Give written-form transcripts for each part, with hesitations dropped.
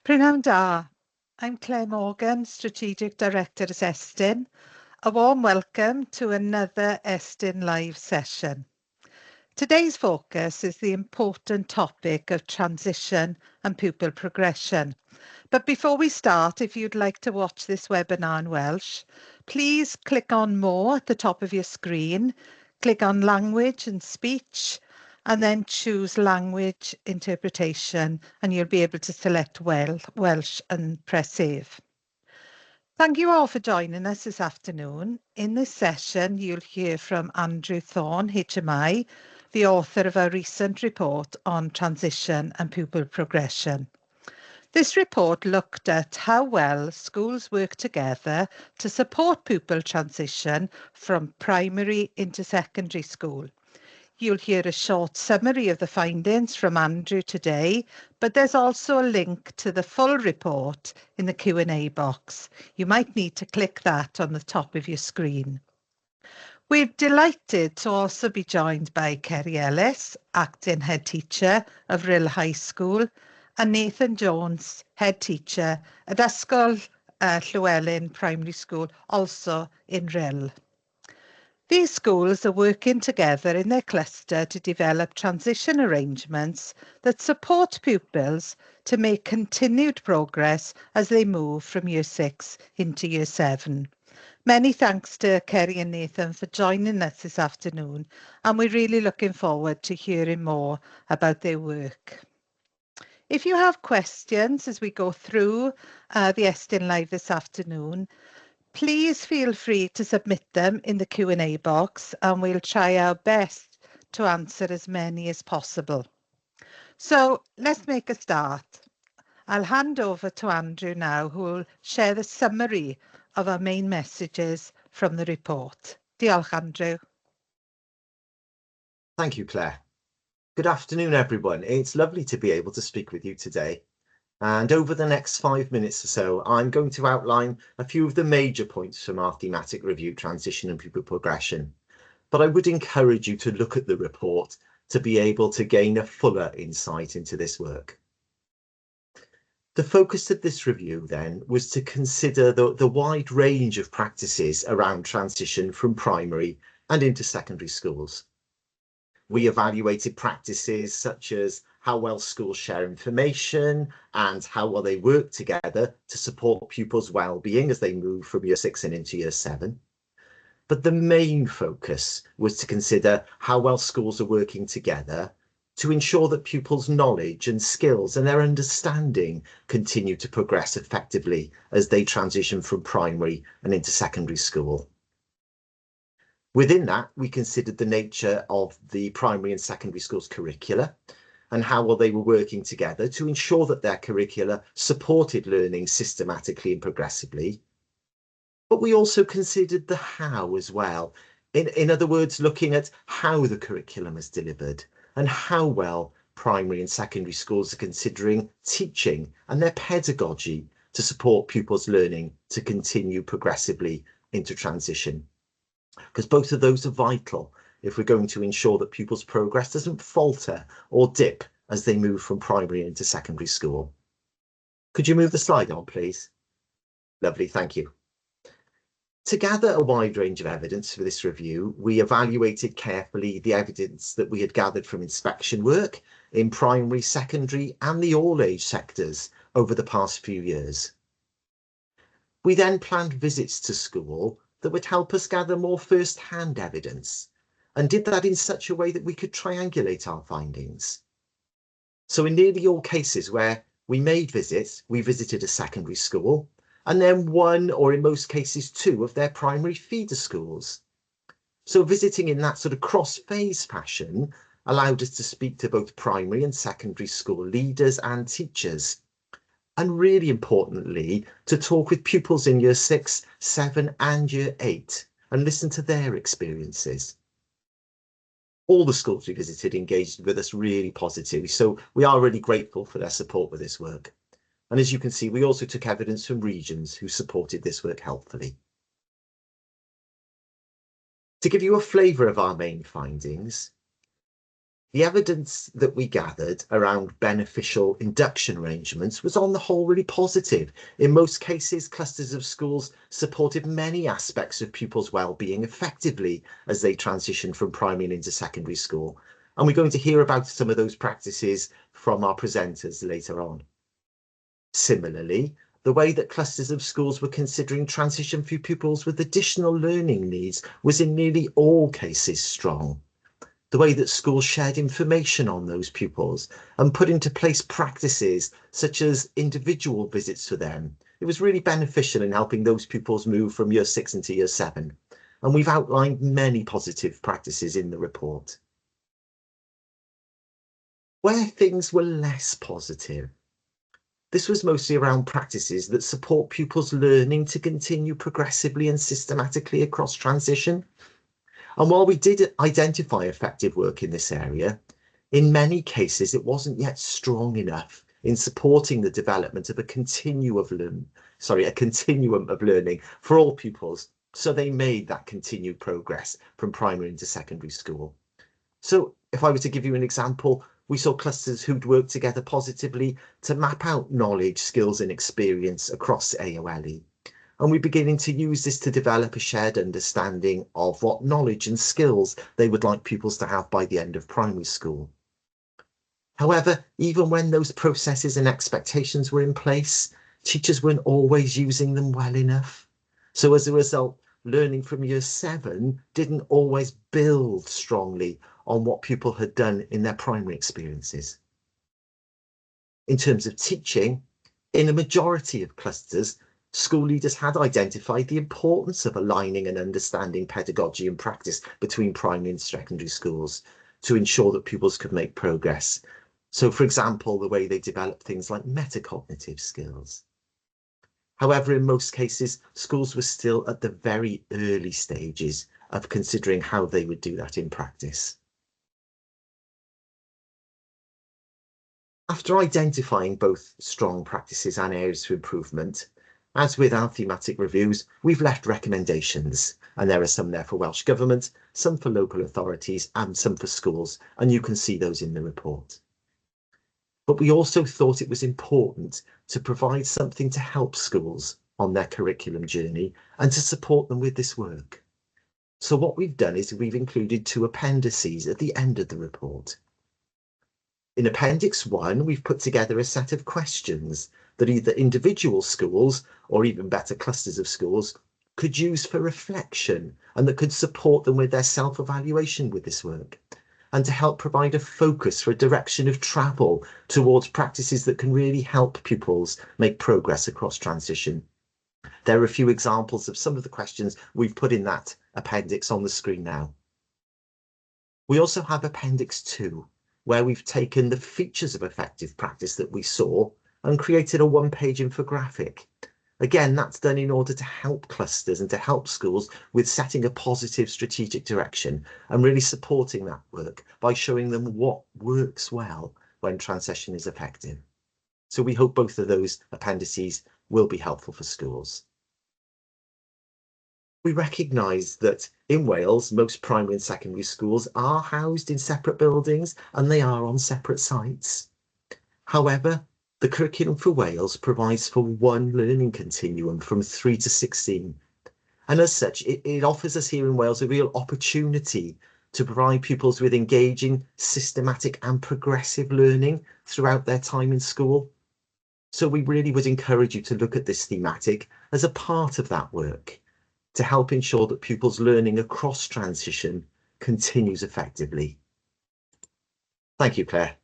Prynawn da. I'm Claire Morgan, Strategic Director at Estyn. A warm welcome to another Estyn Live session. Today's focus is the important topic of transition and pupil progression. But before we start, if you'd like to watch this webinar in Welsh, please click on More at the top of your screen, click on Language and Speech, and then choose Language Interpretation, and you'll be able to select Welsh and press Save. Thank you all for joining us this afternoon. In this session, you'll hear from Andrew Thorne, HMI, the author of our recent report on transition and pupil progression. This report looked at how well schools work together to support pupil transition from primary into secondary school. You'll hear a short summary of the findings from Andrew today, but there's also a link to the full report in the Q&A box. You might need to click that on the top of your screen. We're delighted to also be joined by Kerry Ellis, Acting Head Teacher of Rhyl High School, and Nathan Jones, Head Teacher at Ysgol Llywelyn Primary School, also in Rhyl. These schools are working together in their cluster to develop transition arrangements that support pupils to make continued progress as they move from Year 6 into Year 7. Many thanks to Kerry and Nathan for joining us this afternoon, and we're really looking forward to hearing more about their work. If you have questions as we go through the Estyn Live this afternoon, please feel free to submit them in the Q&A box, and we'll try our best to answer as many as possible. So let's make a start. I'll hand over to Andrew now, who will share the summary of our main messages from the report. Diolch, Andrew. Thank you, Claire. Good afternoon, everyone. It's lovely to be able to speak with you today. And over the next 5 minutes or so, I'm going to outline a few of the major points from our thematic review, Transition and Pupil Progression. But I would encourage you to look at the report to be able to gain a fuller insight into this work. The focus of this review then was to consider the wide range of practices around transition from primary and into secondary schools. We evaluated practices such as how well schools share information and how well they work together to support pupils' well-being as they move from Year 6 and into Year 7. But the main focus was to consider how well schools are working together to ensure that pupils' knowledge and skills and their understanding continue to progress effectively as they transition from primary and into secondary school. Within that, we considered the nature of the primary and secondary schools' curricula and how well they were working together to ensure that their curricula supported learning systematically and progressively. But we also considered the how as well. In other words, looking at how the curriculum is delivered and how well primary and secondary schools are considering teaching and their pedagogy to support pupils' learning to continue progressively into transition. Because both of those are vital if we're going to ensure that pupils' progress doesn't falter or dip as they move from primary into secondary school. Could you move the slide on, please? Lovely, thank you. To gather a wide range of evidence for this review, we evaluated carefully the evidence that we had gathered from inspection work in primary, secondary and the all-age sectors over the past few years. We then planned visits to school that would help us gather more first-hand evidence, and did that in such a way that we could triangulate our findings. So in nearly all cases where we made visits, we visited a secondary school, and then one, or in most cases two, of their primary feeder schools. So visiting in that sort of cross-phase fashion allowed us to speak to both primary and secondary school leaders and teachers, and really importantly, to talk with pupils in Year 6, 7 and Year 8 and listen to their experiences. All the schools we visited engaged with us really positively, so we are really grateful for their support with this work. And as you can see, we also took evidence from regions who supported this work helpfully. To give you a flavour of our main findings, The evidence that we gathered around beneficial induction arrangements was on the whole really positive. In most cases, clusters of schools supported many aspects of pupils' well-being effectively as they transitioned from primary and into secondary school. And we're going to hear about some of those practices from our presenters later on. Similarly, the way that clusters of schools were considering transition for pupils with additional learning needs was in nearly all cases strong. The way that schools shared information on those pupils and put into place practices such as individual visits for them. It was really beneficial in helping those pupils move from year 6 into year 7. And we've outlined many positive practices in the report. Where things were less positive, this was mostly around practices that support pupils' learning to continue progressively and systematically across transition. And while we did identify effective work in this area, in many cases it wasn't yet strong enough in supporting the development of a continuum of learning for all pupils, so they made that continued progress from primary into secondary school. So if I were to give you an example, we saw clusters who'd worked together positively to map out knowledge, skills and experience across AOLE. And we're beginning to use this to develop a shared understanding of what knowledge and skills they would like pupils to have by the end of primary school. However, even when those processes and expectations were in place, teachers weren't always using them well enough. So as a result, learning from year 7 didn't always build strongly on what pupils had done in their primary experiences. In terms of teaching, in a majority of clusters, school leaders had identified the importance of aligning and understanding pedagogy and practice between primary and secondary schools to ensure that pupils could make progress. So, for example, the way they develop things like metacognitive skills. However, in most cases, schools were still at the very early stages of considering how they would do that in practice. After identifying both strong practices and areas for improvement, as with our thematic reviews, we've left recommendations, and there are some there for Welsh Government, some for local authorities, and some for schools, and you can see those in the report. But we also thought it was important to provide something to help schools on their curriculum journey and to support them with this work. So what we've done is we've included 2 appendices at the end of the report. In Appendix 1, we've put together a set of questions that either individual schools, or even better clusters of schools, could use for reflection and that could support them with their self-evaluation with this work, and to help provide a focus for a direction of travel towards practices that can really help pupils make progress across transition. There are a few examples of some of the questions we've put in that appendix on the screen now. We also have Appendix 2, where we've taken the features of effective practice that we saw and created a 1-page infographic. Again, that's done in order to help clusters and to help schools with setting a positive strategic direction and really supporting that work by showing them what works well when transition is effective. So we hope both of those appendices will be helpful for schools. We recognise that in Wales, most primary and secondary schools are housed in separate buildings and they are on separate sites. However, the Curriculum for Wales provides for one learning continuum from 3 to 16. And as such, it offers us here in Wales a real opportunity to provide pupils with engaging, systematic and progressive learning throughout their time in school. So we really would encourage you to look at this thematic as a part of that work to help ensure that pupils' learning across transition continues effectively. Thank you, Claire.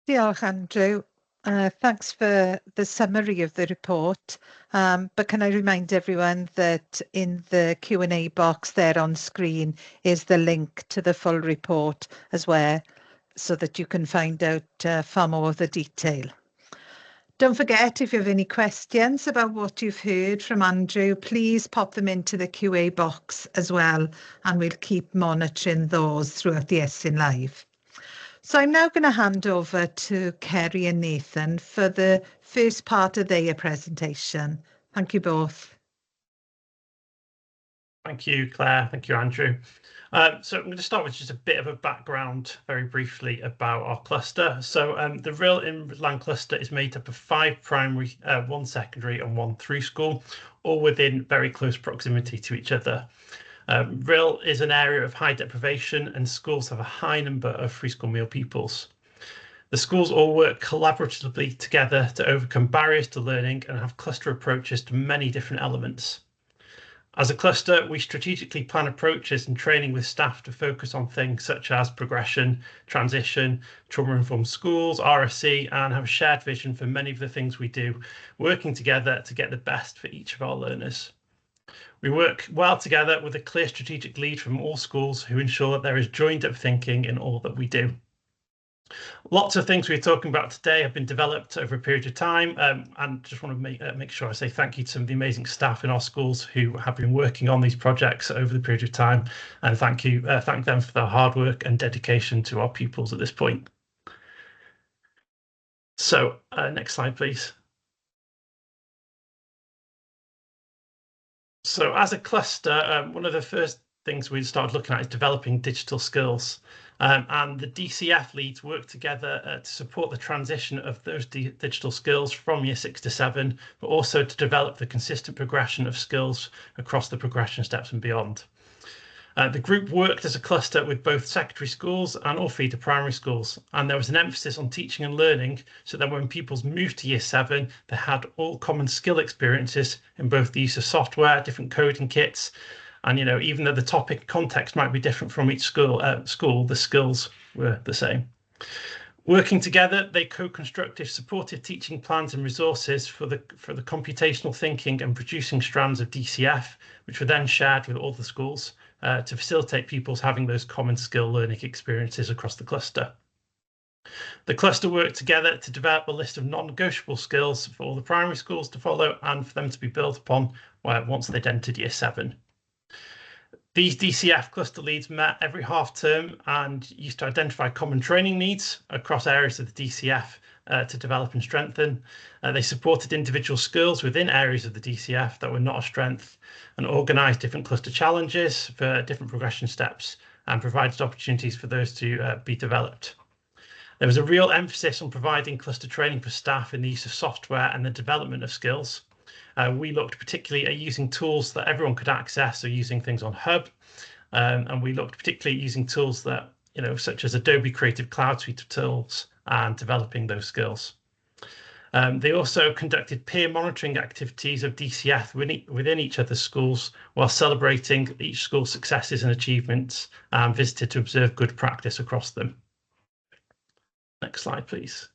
Diolch, Andrew. Thanks for the summary of the report. But can I remind everyone that in the Q&A box there on screen is the link to the full report as well, so that you can find out far more of the detail. Don't forget, if you have any questions about what you've heard from Andrew, please pop them into the QA box as well, and we'll keep monitoring those throughout the Estyn Live. So I'm now going to hand over to Kerry and Nathan for the first part of their presentation. Thank you both. Thank you, Claire. Thank you, Andrew. So I'm going to start with just a bit of a background very briefly about our cluster. So the Real Inland Cluster is made up of 5 primary, 1 secondary and 1 through school, all within very close proximity to each other. Real is an area of high deprivation and schools have a high number of free school meal pupils. The schools all work collaboratively together to overcome barriers to learning and have cluster approaches to many different elements. As a cluster, we strategically plan approaches and training with staff to focus on things such as progression, transition, trauma-informed schools, RSC, and have a shared vision for many of the things we do, working together to get the best for each of our learners. We work well together with a clear strategic lead from all schools who ensure that there is joined up thinking in all that we do. Lots of things we're talking about today have been developed over a period of time, and just want to make sure I say thank you to some of the amazing staff in our schools who have been working on these projects over the period of time, and thank them for their hard work and dedication to our pupils at this point. So next slide, please. So as a cluster, one of the first things we started looking at is developing digital skills. And the DCF leads work together to support the transition of those digital skills from year 6 to 7, but also to develop the consistent progression of skills across the progression steps and beyond. The group worked as a cluster with both secondary schools and all feeder primary schools, and there was an emphasis on teaching and learning so that when pupils moved to year 7, they had all common skill experiences in both the use of software, different coding kits, and even though the topic context might be different from each school, the skills were the same. Working together, they co-constructed supportive teaching plans and resources for the computational thinking and producing strands of DCF, which were then shared with all the schools to facilitate pupils having those common skill learning experiences across the cluster. The cluster worked together to develop a list of non-negotiable skills for all the primary schools to follow and for them to be built upon once they'd entered year 7. These DCF cluster leads met every half term and used to identify common training needs across areas of the DCF to develop and strengthen. They supported individual skills within areas of the DCF that were not a strength and organised different cluster challenges for different progression steps and provided opportunities for those to be developed. There was a real emphasis on providing cluster training for staff in the use of software and the development of skills. We looked particularly at using tools that everyone could access, so using things on Hub, and we looked particularly at using tools that, such as Adobe Creative Cloud suite of tools and developing those skills. They also conducted peer monitoring activities of DCF within each other's schools while celebrating each school's successes and achievements and visited to observe good practice across them. Next slide, please.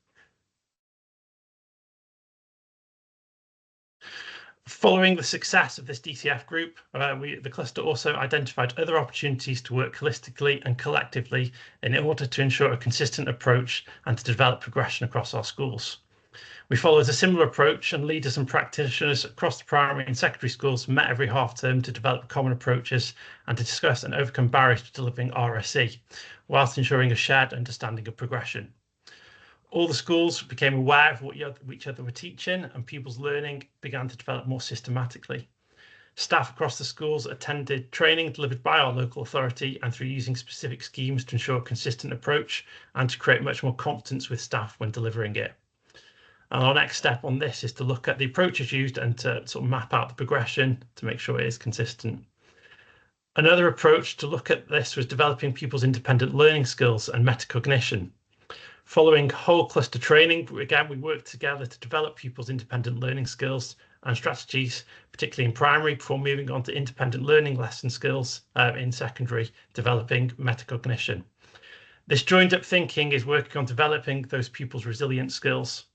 Following the success of this DCF group, the cluster also identified other opportunities to work holistically and collectively in order to ensure a consistent approach and to develop progression across our schools. We followed a similar approach, and leaders and practitioners across the primary and secondary schools met every half term to develop common approaches and to discuss and overcome barriers to delivering RSE, whilst ensuring a shared understanding of progression. All the schools became aware of what each other were teaching, and pupils' learning began to develop more systematically. Staff across the schools attended training delivered by our local authority and through using specific schemes to ensure a consistent approach and to create much more confidence with staff when delivering it. And our next step on this is to look at the approaches used and to sort of map out the progression to make sure it is consistent. Another approach to look at this was developing pupils' independent learning skills and metacognition. Following whole cluster training, again, we worked together to develop pupils' independent learning skills and strategies, particularly in primary, before moving on to independent learning lesson skills in secondary, developing metacognition. This joined up thinking is working on developing those pupils' resilient skills.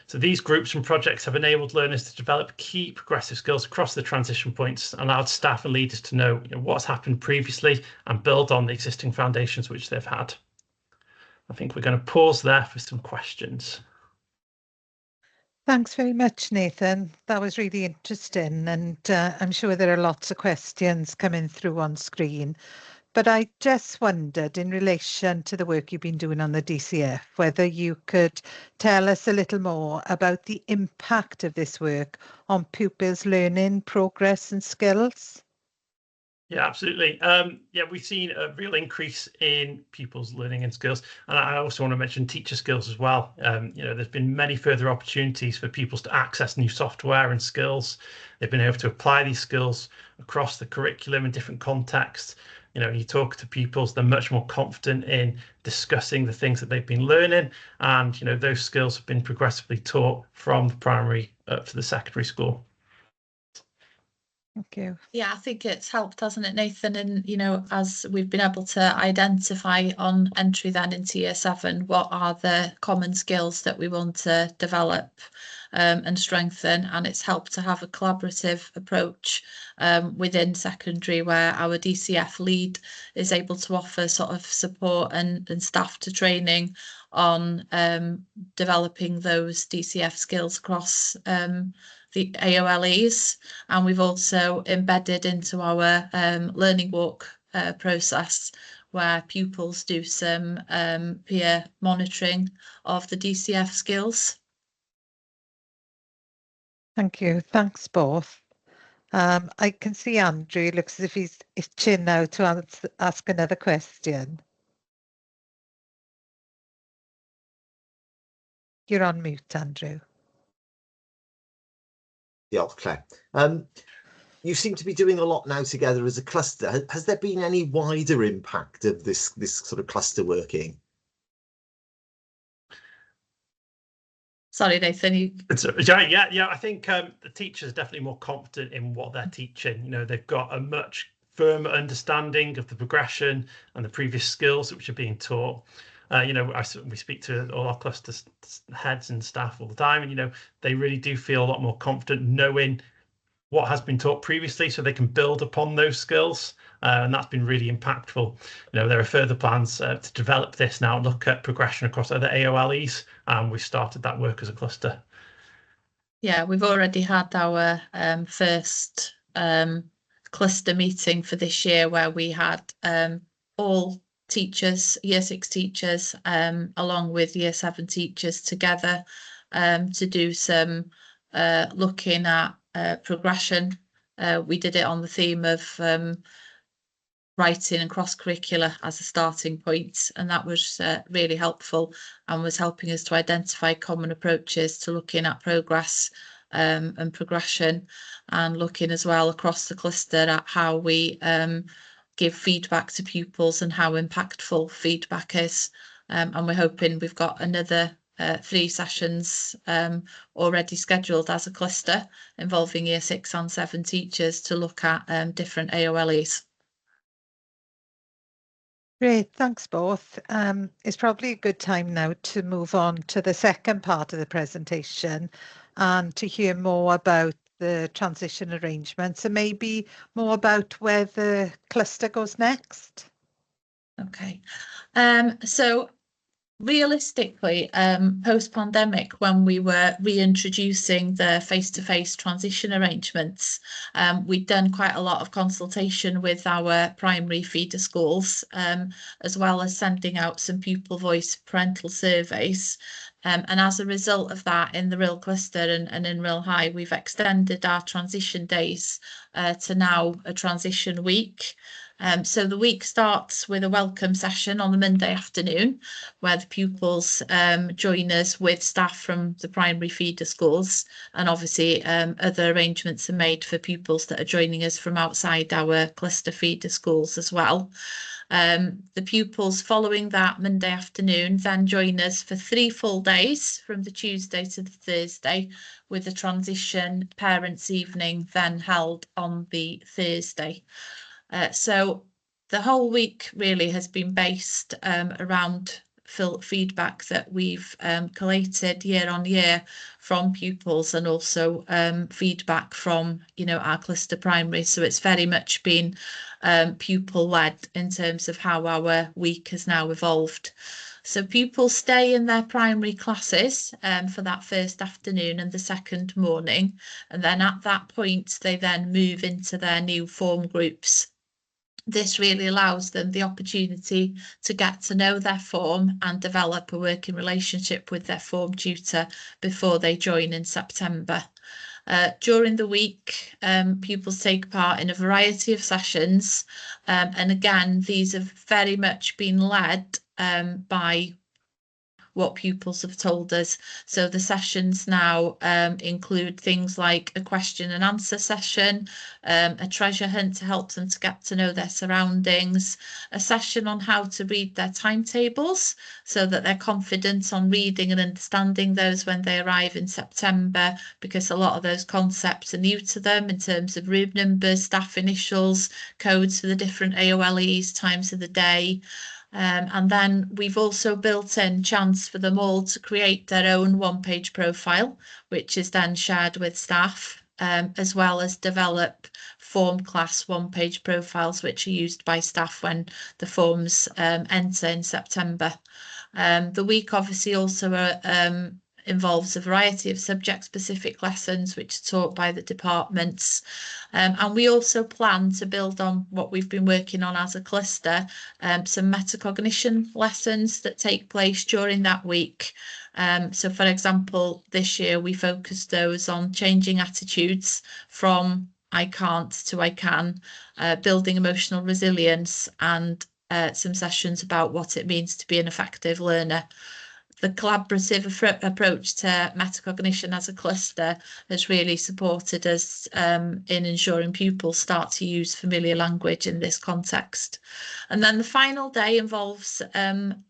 So these groups and projects have enabled learners to develop key progressive skills across the transition points, allowed staff and leaders to know, what's happened previously and build on the existing foundations which they've had. I think we're going to pause there for some questions. Thanks very much, Nathan. That was really interesting, and I'm sure there are lots of questions coming through on screen. But I just wondered, in relation to the work you've been doing on the DCF, whether you could tell us a little more about the impact of this work on pupils' learning, progress and skills. Yeah, absolutely. Yeah, we've seen a real increase in pupils' learning and skills, and I also want to mention teacher skills as well. There's been many further opportunities for pupils to access new software and skills. They've been able to apply these skills across the curriculum in different contexts. You talk to pupils, they're much more confident in discussing the things that they've been learning, and those skills have been progressively taught from the primary up to the secondary school. Thank you. Yeah, I think it's helped, hasn't it, Nathan? And, as we've been able to identify on entry then into year 7, what are the common skills that we want to develop and strengthen? And it's helped to have a collaborative approach within secondary, where our DCF lead is able to offer sort of support and staff to training on developing those DCF skills across the AOLEs, and we've also embedded into our learning walk process, where pupils do some peer monitoring of the DCF skills. Thank you. Thanks both. I can see Andrew looks as if he's itching now to ask another question. You're on mute, Andrew. Claire. You seem to be doing a lot now together as a cluster. Has there been any wider impact of this sort of cluster working? Sorry, Nathan. Yeah. I think the teachers are definitely more confident in what they're teaching. They've got a much firmer understanding of the progression and the previous skills which are being taught. We speak to all our cluster heads and staff all the time, and they really do feel a lot more confident knowing what has been taught previously, so they can build upon those skills, and that's been really impactful. There are further plans to develop this now, look at progression across other AOLEs, and we've started that work as a cluster. Yeah, we've already had our first cluster meeting for this year, where we had all teachers, year 6 teachers, along with year 7 teachers together to do some looking at progression. We did it on the theme of writing and cross-curricula as a starting point, and that was really helpful and was helping us to identify common approaches to looking at progress and progression, and looking as well across the cluster at how we give feedback to pupils and how impactful feedback is. And we're hoping we've got another 3 sessions already scheduled as a cluster involving year 6 and 7 teachers to look at different AOLEs. Great, thanks both. It's probably a good time now to move on to the second part of the presentation and to hear more about the transition arrangements and maybe more about where the cluster goes next. Okay, so realistically, post-pandemic, when we were reintroducing the face-to-face transition arrangements, we'd done quite a lot of consultation with our primary feeder schools, as well as sending out some pupil voice parental surveys. And as a result of that, in the Real Cluster and in Real High, we've extended our transition days to now a transition week. So the week starts with a welcome session on the Monday afternoon, where the pupils join us with staff from the primary feeder schools, and obviously other arrangements are made for pupils that are joining us from outside our cluster feeder schools as well. The pupils following that Monday afternoon then join us for 3 full days from the Tuesday to the Thursday, with the transition parents' evening then held on the Thursday. So the whole week really has been based around feedback that we've collated year on year from pupils, and also feedback from our cluster primary. So it's very much been pupil led in terms of how our week has now evolved. So pupils stay in their primary classes for that first afternoon and the second morning, and then at that point they then move into their new form groups. This really allows them the opportunity to get to know their form and develop a working relationship with their form tutor before they join in September. During the week, pupils take part in a variety of sessions, and again, these have very much been led by what pupils have told us. So the sessions now include things like a question and answer session, a treasure hunt to help them to get to know their surroundings, a session on how to read their timetables so that they're confident on reading and understanding those when they arrive in September, because a lot of those concepts are new to them in terms of room numbers, staff initials, codes for the different AOLEs, times of the day. And then we've also built in chance for them all to create their own one-page profile, which is then shared with staff, as well as develop form class one-page profiles, which are used by staff when the forms enter in September. The week obviously also involves a variety of subject-specific lessons which are taught by the departments. And we also plan to build on what we've been working on as a cluster, some metacognition lessons that take place during that week. So for example, this year we focused those on changing attitudes from I can't to I can, building emotional resilience, and some sessions about what it means to be an effective learner. The collaborative approach to metacognition as a cluster has really supported us in ensuring pupils start to use familiar language in this context. And then the final day involves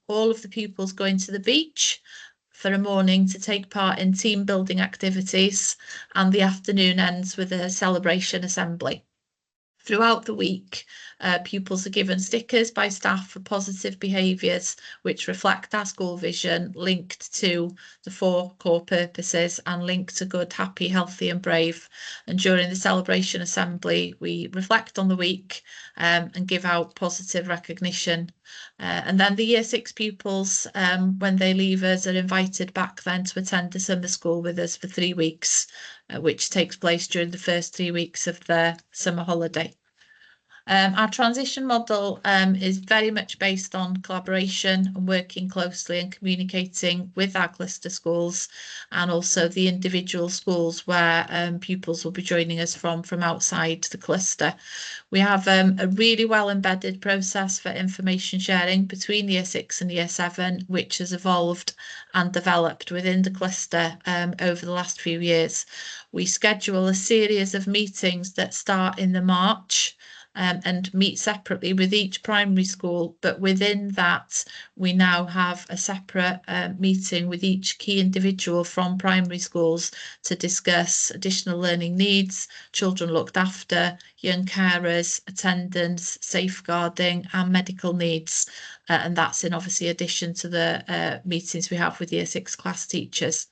all of the pupils going to the beach for a morning to take part in team building activities, and the afternoon ends with a celebration assembly. Throughout the week, pupils are given stickers by staff for positive behaviours which reflect our school vision, linked to the 4 core purposes and linked to good, happy, healthy and brave. And during the celebration assembly, we reflect on the week and give out positive recognition. And then the Year 6 pupils, when they leave us, are invited back then to attend the summer school with us for 3 weeks, which takes place during the first 3 weeks of the summer holiday. Our transition model is very much based on collaboration and working closely and communicating with our cluster schools, and also the individual schools where pupils will be joining us from outside the cluster. We have a really well embedded process for information sharing between Year 6 and Year 7, which has evolved and developed within the cluster over the last few years. We schedule a series of meetings that start in the March and meet separately with each primary school, but within that we now have a separate meeting with each key individual from primary schools to discuss additional learning needs, children looked after, young carers, attendance, safeguarding and medical needs, and that's in obviously addition to the meetings we have with Year 6 class teachers.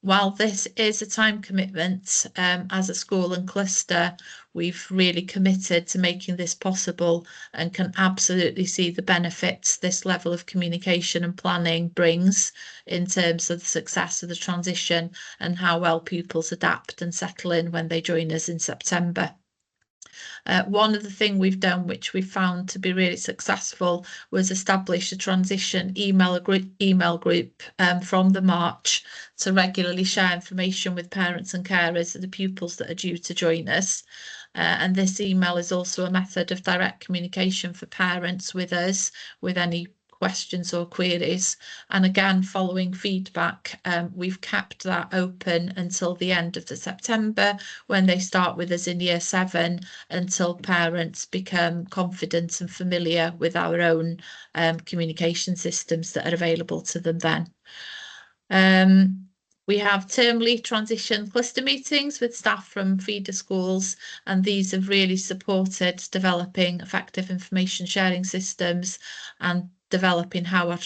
While this is a time commitment, as a school and cluster, we've really committed to making this possible and can absolutely see the benefits this level of communication and planning brings in terms of the success of the transition and how well pupils adapt and settle in when they join us in September. One of the things we've done, which we found to be really successful, was establish a transition email group from the March to regularly share information with parents and carers of the pupils that are due to join us. And this email is also a method of direct communication for parents with us with any questions or queries. And again, following feedback, we've kept that open until the end of the September, when they start with us in Year 7, until parents become confident and familiar with our own communication systems that are available to them then. We have termly transition cluster meetings with staff from feeder schools, and these have really supported developing effective information sharing systems and developing how our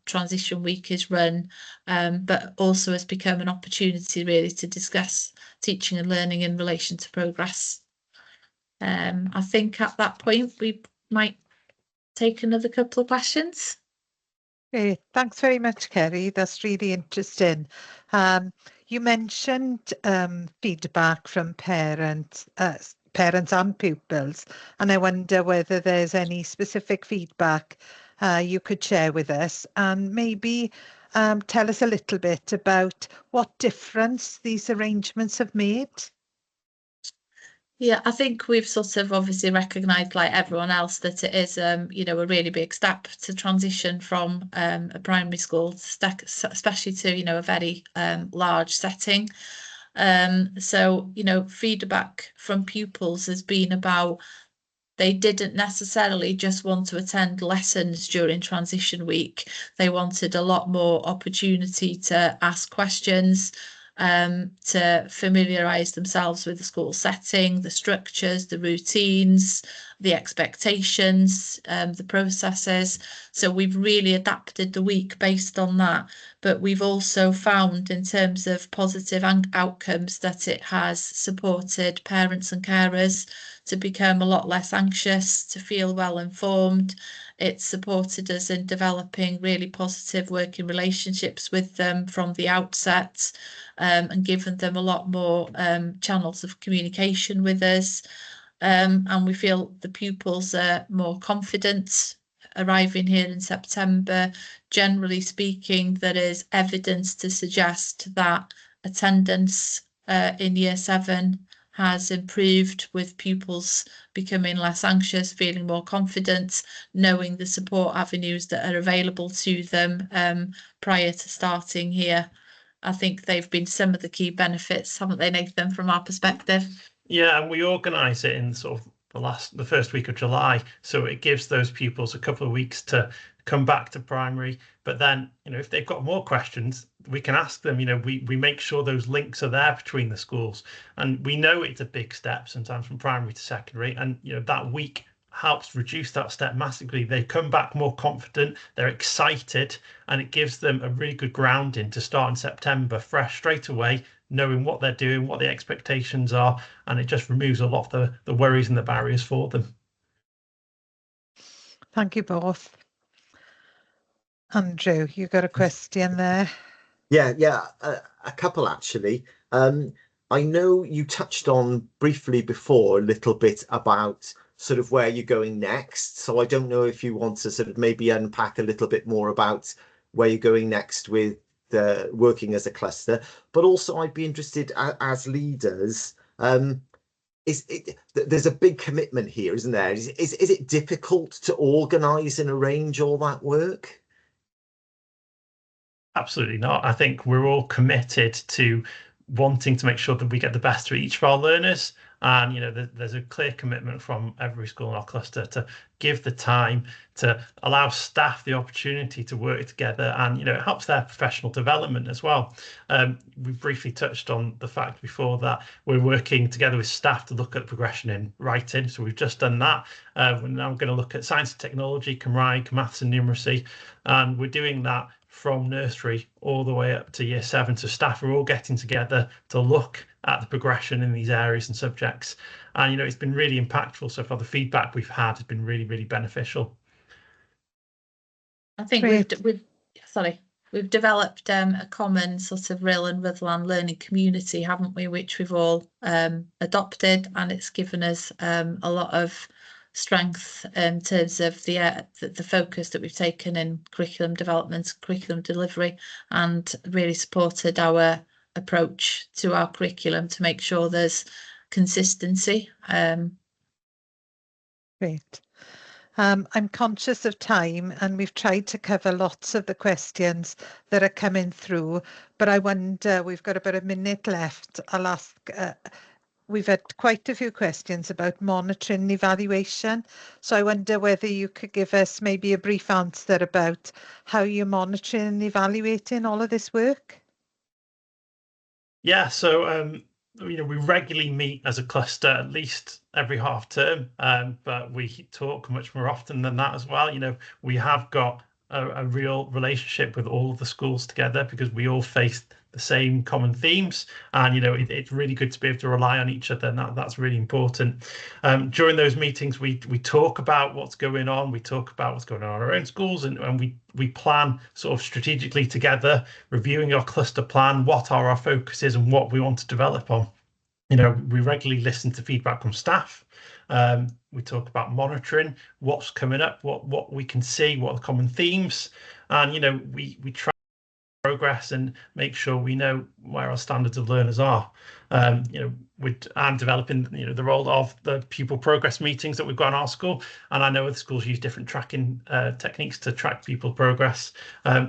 transition week is run, but also has become an opportunity really to discuss teaching and learning in relation to progress. I think at that point we might take another couple of questions. Great. Thanks very much, Kerry. That's really interesting. You mentioned feedback from parents and pupils, and I wonder whether there's any specific feedback you could share with us, and maybe tell us a little bit about what difference these arrangements have made? Yeah, I think we've sort of obviously recognised, like everyone else, that it is, you know, a really big step to transition from a primary school, especially to, you know, a very large setting. So, you know, feedback from pupils has been about they didn't necessarily just want to attend lessons during transition week. They wanted a lot more opportunity to ask questions, to familiarise themselves with the school setting, the structures, the routines, the expectations, the processes. So we've really adapted the week based on that. But we've also found, in terms of positive outcomes, that it has supported parents and carers to become a lot less anxious, to feel well informed. It's supported us in developing really positive working relationships with them from the outset, and given them a lot more channels of communication with us. And we feel the pupils are more confident arriving here in September. Generally speaking, there is evidence to suggest that attendance in year 7 has improved, with pupils becoming less anxious, feeling more confident, knowing the support avenues that are available to them prior to starting here. I think they've been some of the key benefits, haven't they, Nathan, from our perspective? Yeah, and we organise it in sort of the first week of July, so it gives those pupils a couple of weeks to come back to primary. But then, you know, if they've got more questions, we can ask them. You know, we make sure those links are there between the schools, and we know it's a big step sometimes from primary to secondary, and you know that week helps reduce that step massively. They come back more confident, they're excited, and it gives them a really good grounding to start in September fresh straight away, knowing what they're doing, what the expectations are, and it just removes a lot of the worries and the barriers for them. Thank you both. Andrew, you got a question there? Yeah, a couple actually. I know you touched on briefly before a little bit about sort of where you're going next. So I don't know if you want to sort of maybe unpack a little bit more about where you're going next with the working as a cluster, but also I'd be interested as leaders. There's a big commitment here, isn't there? Is it difficult to organise and arrange all that work? Absolutely not. I think we're all committed to wanting to make sure that we get the best for each of our learners. And, you know, there's a clear commitment from every school in our cluster to give the time, to allow staff the opportunity to work together. And, you know, it helps their professional development as well. We briefly touched on the fact before that we're working together with staff to look at progression in writing. So we've just done that. We're now going to look at science and technology, Cymraeg, maths and numeracy. And we're doing that from nursery all the way up to year 7. So staff are all getting together to look at the progression in these areas and subjects. And, you know, it's been really impactful so far. The feedback we've had has been really, really beneficial. I think we've developed a common sort of Rill and Rutherland learning community, haven't we, which we've all adopted, and it's given us a lot of strength in terms of the focus that we've taken in curriculum development, curriculum delivery, and really supported our approach to our curriculum to make sure there's consistency. Great. I'm conscious of time, and we've tried to cover lots of the questions that are coming through, but I wonder, we've got about a minute left. I'll ask, we've had quite a few questions about monitoring and evaluation. So I wonder whether you could give us maybe a brief answer about how you're monitoring and evaluating all of this work. Yeah, so you know, we regularly meet as a cluster at least every half term, but we talk much more often than that as well. You know, we have got a real relationship with all of the schools together because we all face the same common themes, and you know, it's really good to be able to rely on each other, and that's really important. During those meetings, we talk about what's going on, we talk about what's going on in our own schools, and we plan sort of strategically together, reviewing our cluster plan, what are our focuses and what we want to develop on. You know, we regularly listen to feedback from staff. We talk about monitoring, what's coming up, what we can see, what are the common themes, and you know, we try progress and make sure we know where our standards of learners are. I'm developing, the role of the pupil progress meetings that we've got in our school, and I know other schools use different tracking techniques to track pupil progress.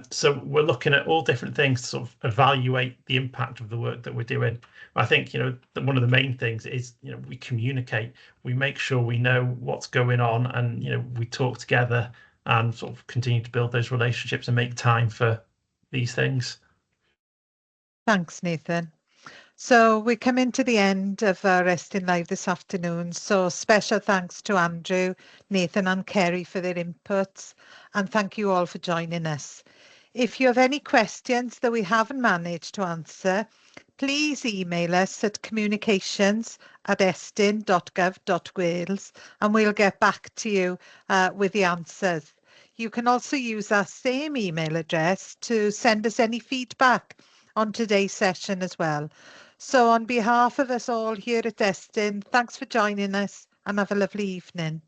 So we're looking at all different things to sort of evaluate the impact of the work that we're doing. I think, one of the main things is, we communicate, we make sure we know what's going on, and, we talk together and sort of continue to build those relationships and make time for these things. Thanks, Nathan. So we're coming to the end of our Estyn Live this afternoon. So special thanks to Andrew, Nathan and Kerry for their inputs, and thank you all for joining us. If you have any questions that we haven't managed to answer, please email us at communications@estyn.gov.wales and we'll get back to you with the answers. You can also use that same email address to send us any feedback on today's session as well. So on behalf of us all here at Estyn, thanks for joining us and have a lovely evening.